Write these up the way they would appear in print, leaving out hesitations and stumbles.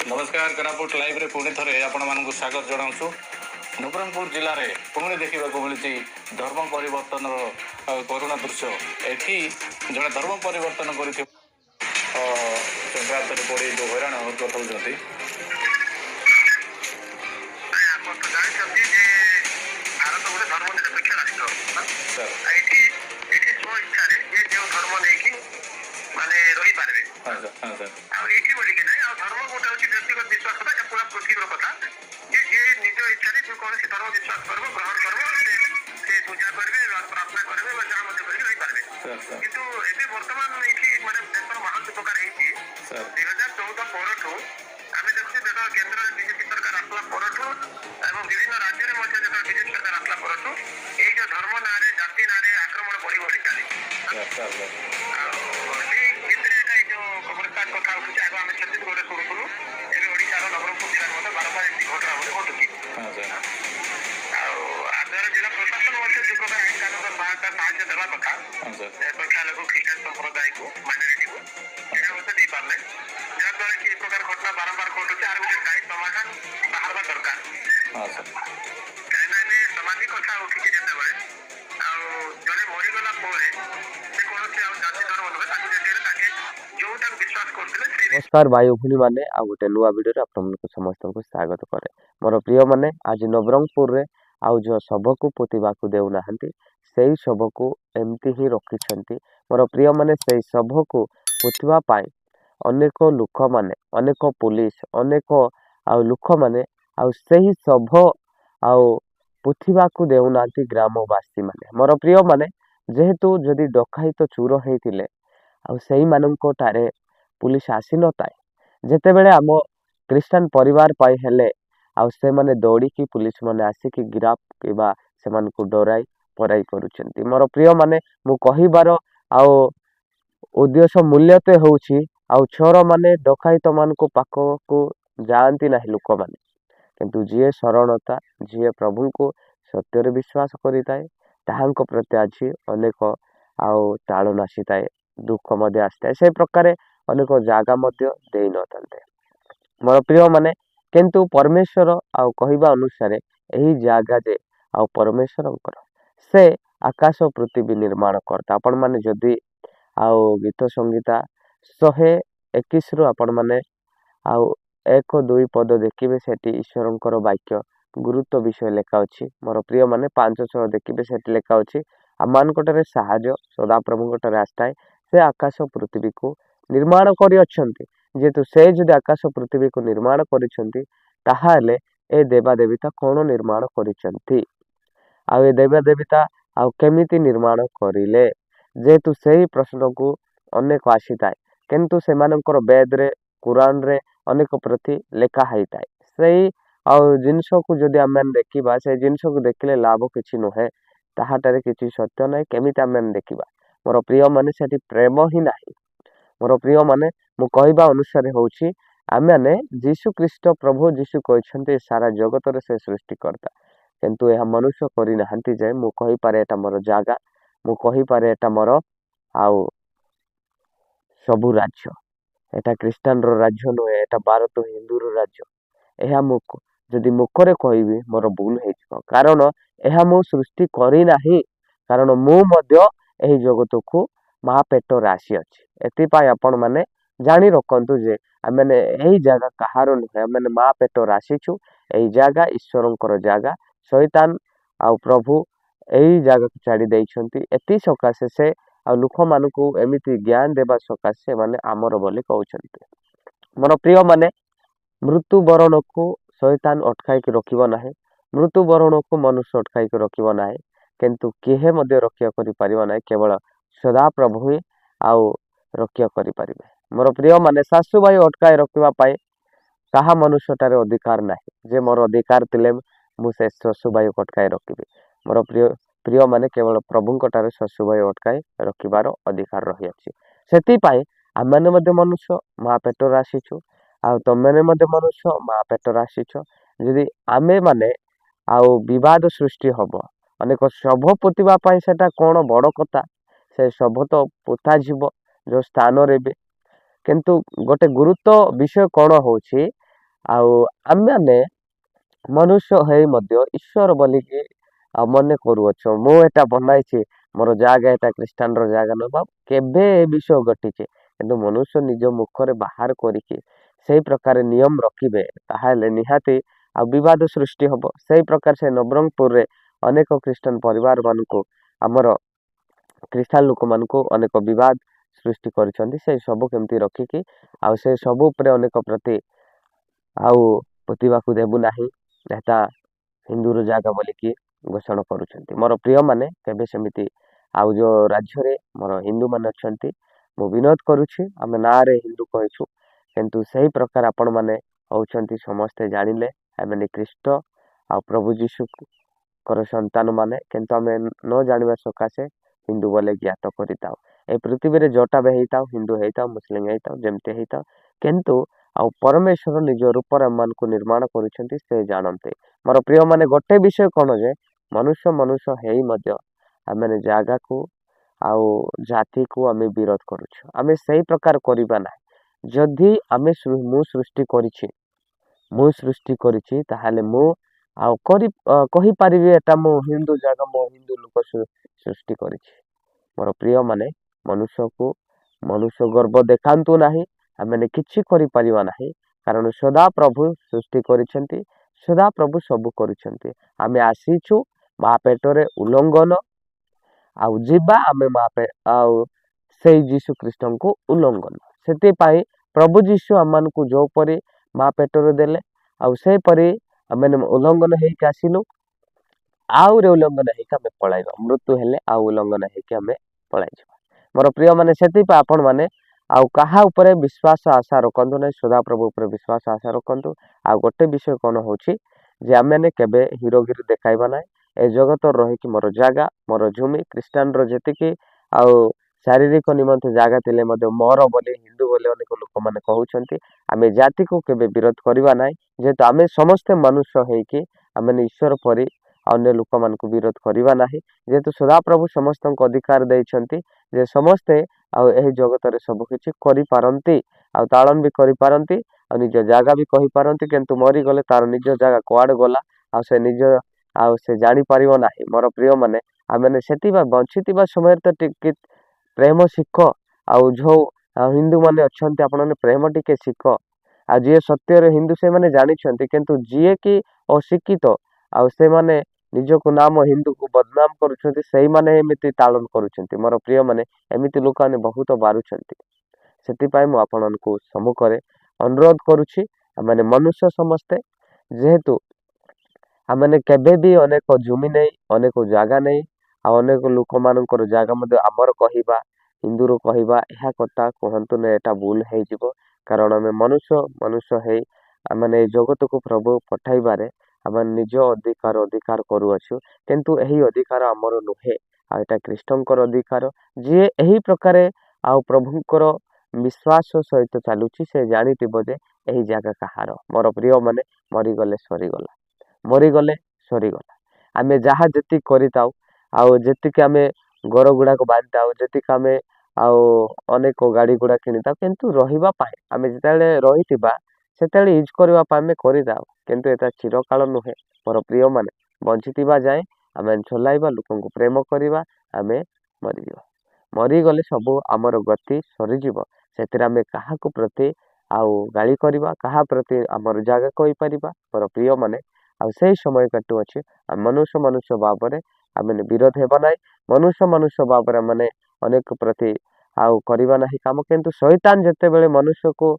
नमस्कार कोरापुट लाइव रे पुणी थे आपण मानक स्वागत जनाऊँ। नवरंगपुर जिले में पुणी देखा मिली धर्म परिवर्तन करुणा दृश्य। एटी जड़े धर्म परिवर्तन कर संक्रांत पड़ी जो हैरान हरकत होती नमस्कार भाई भूणी मैंने आ गोटे नुआ वीडियो आप समस्त को स्वागत करे। मोर प्रिय मैंने आज नवरंगपुर रे आउ जो शव को पोतिबा को देउना से शव को एमती ही रखिछंती। मोर प्रिय मैंने से शव को पोतिबा पाई अनेक लोक माने अनेक पुलिस अनेक आउ लोक माने आउ सेही शव आउ पोतिबा को देउना ग्रामवासी माने। मोर प्रिय माने जेहेतु जदि डकाइत चोर होइतिले आउ सेही माननको टारे पुलिस आसी न थाए जेतेबेले आम क्रिश्चियन परिवार पाई हेले आउ से माने दौड़ी की पुलिस माने आसिकी गिराफ किबा से मानको डराई पराई करूछंती। मोर प्रिय माने मु कहिबार आउ उद्देश्य मूल्यते होउछि आउ छोर माने डकाइत मानको पाखको जानती नाही लोक माने, किंतु जीए शरणता जीए प्रभु को सत्य विश्वास करिताए ताहांको प्रति आज अनेक आउ ताळु नासीताए दुख मध्य आसताए से प्रकार अनेक जागा मध्य देई नथान्ते। मोर प्रिय माने किंतु परमेश्वर आउ कहिबा अनुसार एही जागा जे आउ परमेश्वरंकर से आकाश पृथ्वी निर्माण करता। आपण माने जदि आउ गीत संगीता 121 रु आपण माने आउ 1-2 पद देखिबे सेठी ईश्वरंकर वाक्य गुरुत्व विषय लेखा अछि। मोर प्रिय माने 5-6 देखिबे सेठी लेखा अछि आमानकटरे साहाय्य सदा प्रभुंकटरे आस्ताए से आकाश पृथ्वी को निर्माण करि अछंती। जेतु से जदि आकाश पृथ्वी को निर्माण करिसंती ताहाले ए देवा देवता कोन निर्माण करिसंती आ ए देवा देवता आ केमिति निर्माण करिले जेतु सेही प्रश्न को अनेक आसीताए किंतु सेमानकर वेद रे कुरान रे अनेक प्रति लेखा हैताए। सेही आ जिंस को जदि आमेन देखिबा से जिंस को देखले लाभ किछि नहे ताहाटारे किछि सत्य नै केमिति आमेन देखिबा। मोर प्रिय माने सेठी प्रेम ही नाही। मोर प्रिय माने मु कहबा अनुसार होउछि आमे जीशु ख्रीष्ट प्रभु जीशु कहछन्ते सारा जगत रे से सृष्टि करता किंतु यह मनुष्य करि नाहंती जे मु कहि पारे एटा मोर जागा मु कहि पारे एटा मोर आउ सबु राज्य एटा क्रिश्चियन रो राज्य नुहे एटा भारत हिंदू रो राज्य एहा मु जदि मुखरे कहबी मोर भूल हेजिबो कारण एहा मु सृष्टि करि नाही कारण मु मध्य एही जगत को महापेट राशि अछि। एति पाई आपण माने जानी रखंतु जे आमे एही जागा कहारो नुहे आमे महापेट राशि छु एही जागा ईश्वरंकर जागा शैतान आ प्रभु एही जागा को छाड़ी दैछंती एति सकाशे से आ लोक मानकु एमिति ज्ञान देबा सकाशे माने आमर बोली कहउछंती। मोर प्रिय माने मृत्यु बरण को शैतान अटकाई के रखिबो नाही मृत्यु बरण को मनुष्य अटकाई के रखिबो नाही किंतु केहे मध्य रक्षा करि परिबो नाही केवल सदा प्रभु ही आउ रक्षा करि परिबे। मोर प्रिय माने सासु भाई अटकाई रखिबा पाई कहा मनुष्यटारे अधिकार नाही जे मोर अधिकार तिले मु से सासु भाई अटकाई रखिबे। मोर प्रिय माने केवल प्रभुंकटारे सासु भाई अटकाई रखिबार अधिकार रहि अछि। सेति पाई आमे मध्य मनुष्य महापेट राशि छु आ तमेने मध्य मनुष्य महापेट राशि छ यदि आमे माने आउ विवाद सृष्टि हबो अनेक शव पोतिबा पाई सेटा कोन बड़ कथा से शव तो पोता जीव जो स्थान रे भी किंतु गोटे गुरुत्व विषय कौन होछि ଆଉ ଆମେମାନେ ମନୁଷ୍ୟ ହେଇ ମଧ୍ୟ ଈଶ୍ୱର ବୋଲିକି ମନେ କରୁଅଛୁ। ମୁଁ ଏଟା ବନାଇଛି, ମୋର ଜାଗା ଏଟା ଖ୍ରୀଷ୍ଟାନର ଜାଗା ନବା କେବେ ଏ ବିଷୟ ଘଟିଛି, କିନ୍ତୁ ମନୁଷ୍ୟ ନିଜ ମୁଖରେ ବାହାର କରିକି ସେଇ ପ୍ରକାର ନିୟମ ରଖିବେ ତାହେଲେ ନିହାତି ଆଉ ବିବାଦ ସୃଷ୍ଟି ହବ। ସେଇ ପ୍ରକାର ସେ ନବରଙ୍ଗପୁରରେ ଅନେକ ଖ୍ରୀଷ୍ଟାନ ପରିବାର ମାନଙ୍କୁ ଆମର ଖ୍ରୀଷ୍ଟାନ ଲୋକମାନଙ୍କୁ ଅନେକ ବିବାଦ ସୃଷ୍ଟି କରିଛନ୍ତି। ସେଇ ସବୁ କେମିତି ରଖିକି ଆଉ ସେ ସବୁ ଉପରେ ଅନେକ ପ୍ରତି ଆଉ ପୋତିବାକୁ ଦେବୁ ନାହିଁ, ଏଟା ହିନ୍ଦୁର ଜାଗା ବୋଲିକି ଘୋଷଣା କରୁଛନ୍ତି। ମୋର ପ୍ରିୟମାନେ କେବେ ସେମିତି ଆଉ ଯେଉଁ ରାଜ୍ୟରେ ମୋର ହିନ୍ଦୁମାନେ ଅଛନ୍ତି ମୁଁ ବିରୋଧ କରୁଛି, ଆମେ ନାଁରେ ହିନ୍ଦୁ କହିଛୁ, କିନ୍ତୁ ସେହି ପ୍ରକାର ଆପଣମାନେ ହେଉଛନ୍ତି ସମସ୍ତେ ଜାଣିଲେ ଏମାନେ ଖ୍ରୀଷ୍ଟ ଆଉ ପ୍ରଭୁ ଯୀଶୁଙ୍କର ସନ୍ତାନମାନେ, କିନ୍ତୁ ଆମେ ନ ଜାଣିବା ସକାଶେ ହିନ୍ଦୁ ବୋଲେ ଜ୍ଞାତ କରିଥାଉ। ଏ ପୃଥିବୀରେ ଯୋଉଟା ବି ହେଇଥାଉ, ହିନ୍ଦୁ ହେଇଥାଉ, ମୁସଲିମ ହେଇଥାଉ, ଯେମିତି ହେଇଥାଉ, କିନ୍ତୁ ଆଉ ପରମେଶ୍ୱର ନିଜ ରୂପରେ ଆମମାନଙ୍କୁ ନିର୍ମାଣ କରୁଛନ୍ତି ସେ ଜାଣନ୍ତି। ମୋର ପ୍ରିୟମାନେ ଗୋଟେ ବିଷୟ କ'ଣ ଯେ ମନୁଷ୍ୟ ହେଇ ମଧ୍ୟ ଆମେ ଜାଗାକୁ ଆଉ ଜାତିକୁ ଆମେ ବିରୋଧ କରୁଛୁ। ଆମେ ସେଇ ପ୍ରକାର କରିବା ନାହିଁ। ଯଦି ଆମେ ମୁଁ ସୃଷ୍ଟି କରିଛି ତାହେଲେ ମୁଁ ଆଉ କହିପାରିବି ଏଟା ମୁଁ ହିନ୍ଦୁ ଜାଗା, ମୁଁ ହିନ୍ଦୁ ଲୋକ ସୃଷ୍ଟି କରିଛି। ମୋର ପ୍ରିୟମାନେ ମନୁଷ୍ୟ ଗର୍ବ ଦେଖାନ୍ତୁ ନାହିଁ, ଆମେ କିଛି କରିପାରିବା ନାହିଁ, କାରଣ ସଦାପ୍ରଭୁ ସୃଷ୍ଟି କରିଛନ୍ତି, ସଦାପ୍ରଭୁ ସବୁ କରୁଛନ୍ତି। ଆମେ ଆସିଛୁ ମା ପେଟରେ ଉଲ୍ଲଙ୍ଘନ ଆଉ ଯିବା ଆମେ ଆଉ ସେଇ ଯୀଶୁ ଖ୍ରୀଷ୍ଟଙ୍କୁ ଉଲ୍ଲଙ୍ଘନ। ସେଥିପାଇଁ ପ୍ରଭୁ ଯୀଶୁ ଆମମାନଙ୍କୁ ଯୋଉପରି ମା ପେଟରେ ଦେଲେ ଆଉ ସେପରି ଆମେ ଉଲ୍ଲଙ୍ଘନ ହେଇକି ଆସିଲୁ, ଆହୁରି ଉଲ୍ଲଙ୍ଘନ ହେଇକି ଆମେ ପଳାଇବା, ମୃତ୍ୟୁ ହେଲେ ଆଉ ଉଲ୍ଲଙ୍ଘନ ହେଇକି ଆମେ ପଳାଇଯିବା। ମୋର ପ୍ରିୟମାନେ ସେଥିପାଇଁ ଆପଣମାନେ ଆଉ କାହା ଉପରେ ବିଶ୍ୱାସ ଆଶା ରଖନ୍ତୁ ନାହିଁ, ସଦାପ୍ରଭୁ ଉପରେ ବିଶ୍ୱାସ ଆଶା ରଖନ୍ତୁ। ଆଉ ଗୋଟେ ବିଷୟ କ'ଣ ହେଉଛି ଯେ ଆମେମାନେ କେବେ ହିରୋଗିରି ଦେଖାଇବା ନାହିଁ। ଏ ଜଗତରେ ରହିକି ମୋର ଜାଗା, ମୋର ଜମି, ଖ୍ରୀଷ୍ଟାନର ଯେତିକି ଆଉ ଶାରୀରିକ ନିମନ୍ତେ ଜାଗା ଥିଲେ ମଧ୍ୟ ମୋର ବୋଲି ହିନ୍ଦୁ ବୋଲି ଅନେକ ଲୋକମାନେ କହୁଛନ୍ତି। ଆମେ ଜାତିକୁ କେବେ ବିରୋଧ କରିବା ନାହିଁ, ଯେହେତୁ ଆମେ ସମସ୍ତେ ମନୁଷ୍ୟ ହେଇକି ଆମେ ଈଶ୍ୱର ପରି ଅନ୍ୟ ଲୋକମାନଙ୍କୁ ବିରୋଧ କରିବା ନାହିଁ। ଯେହେତୁ ସଦାପ୍ରଭୁ ସମସ୍ତଙ୍କୁ ଅଧିକାର ଦେଇଛନ୍ତି ଯେ ସମସ୍ତେ ଆଉ ଏହି ଜଗତରେ ସବୁ କିଛି କରିପାରନ୍ତି ଆଉ ତାଳନ ବି କରିପାରନ୍ତି ଆଉ ନିଜ ଜାଗା ବି କହିପାରନ୍ତି, କିନ୍ତୁ ମରିଗଲେ ତାର ନିଜ ଜାଗା କୁଆଡ଼େ ଗଲା ଆଉ ସେ ଜାଣିପାରିବ ନାହିଁ। ମୋର ପ୍ରିୟମାନେ ଆମେ ସେଥିପାଇଁ ବଞ୍ଚିଥିବା ସମୟରେ ତ ଟିକେ ପ୍ରେମ ଶିଖ, ଆଉ ଯେଉଁ ହିନ୍ଦୁମାନେ ଅଛନ୍ତି ଆପଣମାନେ ପ୍ରେମ ଟିକେ ଶିଖ। ଆଉ ଯିଏ ସତ୍ୟରେ ହିନ୍ଦୁ ସେମାନେ ଜାଣିଛନ୍ତି, କିନ୍ତୁ ଯିଏ କି ଅଶିକ୍ଷିତ ଆଉ ସେମାନେ ନିଜକୁ ନାମ ହିନ୍ଦୁକୁ ବଦନାମ କରୁଛନ୍ତି, ସେଇମାନେ ଏମିତି ତାଳନ କରୁଛନ୍ତି। ମୋର ପ୍ରିୟମାନେ ଏମିତି ଲୋକମାନେ ବହୁତ ବାରୁଛନ୍ତି। ସେଥିପାଇଁ ମୁଁ ଆପଣମାନଙ୍କୁ ସମ୍ମୁଖରେ ଅନୁରୋଧ କରୁଛି, ଆମେ ମନୁଷ୍ୟ ସମସ୍ତେ, ଯେହେତୁ ଆମେ କେବେ ବି ଅନେକ ଜମି ନେଇ, ଅନେକ ଜାଗା ନେଇ ଆଉ ଅନେକ ଲୋକମାନଙ୍କର ଜାଗା ମଧ୍ୟ ଆମର କହିବା, ହିନ୍ଦୁରୁ କହିବା, ଏହା କଥା କୁହନ୍ତୁ ନା, ଏଟା ଭୁଲ ହେଇଯିବ। କାରଣ ଆମେ ମନୁଷ୍ୟ ହେଇ ଆମେ ଏ ଜଗତକୁ ପ୍ରଭୁ ପଠାଇବାରେ ଆମେ ନିଜ ଅଧିକାର କରୁଅଛୁ, କିନ୍ତୁ ଏହି ଅଧିକାର ଆମର ନୁହେଁ, ଆଉ ଏଟା ଖ୍ରୀଷ୍ଟଙ୍କର ଅଧିକାର। ଯିଏ ଏହି ପ୍ରକାରେ ଆଉ ପ୍ରଭୁଙ୍କର ବିଶ୍ୱାସ ସହିତ ଚାଲୁଛି ସେ ଜାଣିଥିବ ଯେ ଏହି ଜାଗା କାହାର। ମୋର ପ୍ରିୟମାନେ ମରିଗଲେ ସରିଗଲା। ଆମେ ଯାହା ଯେତିକି କରିଥାଉ ଆଉ ଯେତିକି ଆମେ ଘର ଗୁଡ଼ାକ ବାନ୍ଧିଥାଉ, ଯେତିକି ଆମେ ଆଉ ଅନେକ ଗାଡ଼ି ଗୁଡ଼ା କିଣିଥାଉ, କିନ୍ତୁ ରହିବା ପାଇଁ ଆମେ ଯେତେବେଳେ ରହିଥିବା ସେତେବେଳେ ୟୁଜ୍ କରିବା ପାଇଁ ଆମେ କରିଥାଉ, କିନ୍ତୁ ଏଟା ଚିରକାଳ ନୁହେଁ। ମୋର ପ୍ରିୟମାନେ ବଞ୍ଚିଥିବା ଯାଏଁ ଆମେ ଚଲାଇବା, ଲୋକଙ୍କୁ ପ୍ରେମ କରିବା, ଆମେ ମରିଗଲେ ସବୁ ଆମର ଗତି ସରିଯିବ। ସେଥିରେ ଆମେ କାହାକୁ ପ୍ରତି ଆଉ ଗାଳି କରିବା, କାହା ପ୍ରତି ଆମର ଜାଗା କହିପାରିବା। ମୋର ପ୍ରିୟମାନେ ଆଉ ସେଇ ସମୟ କାଟୁଅଛି ମନୁଷ୍ୟ ଭାବରେ ଆମେ ବିରୋଧ ହେବା ନାହିଁ, ମନୁଷ୍ୟ ଭାବରେ ଆମେ ଅନେକ ପ୍ରତି ଆଉ କରିବା ନାହିଁ କାମ। କିନ୍ତୁ ଶୈତାନ ଯେତେବେଳେ ମନୁଷ୍ୟକୁ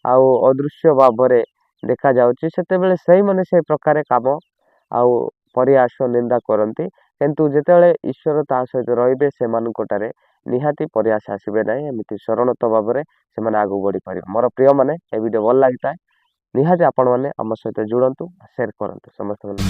ଆଉ ଅଦୃଶ୍ୟ ଭାବରେ ଦେଖାଯାଉଛି, ସେତେବେଳେ ସେଇମାନେ ସେ ପ୍ରକାର କାମ ଆଉ ପରିହାସ ନିନ୍ଦା କରନ୍ତି, କିନ୍ତୁ ଯେତେବେଳେ ଈଶ୍ୱର ତା ସହିତ ରହିବେ ସେମାନଙ୍କଠାରେ ନିହାତି ପରିହାସ ଆସିବେ ନାହିଁ। ଏମିତି ସରଳତ ଭାବରେ ସେମାନେ ଆଗକୁ ବଢ଼ିପାରିବେ। ମୋର ପ୍ରିୟମାନେ ଏ ଭିଡ଼ିଓ ଭଲ ଲାଗିଥାଏ, ନିହାତି ଆପଣମାନେ ଆମ ସହିତ ଜୁଡ଼ନ୍ତୁ, ସେୟାର କରନ୍ତୁ ସମସ୍ତଙ୍କୁ।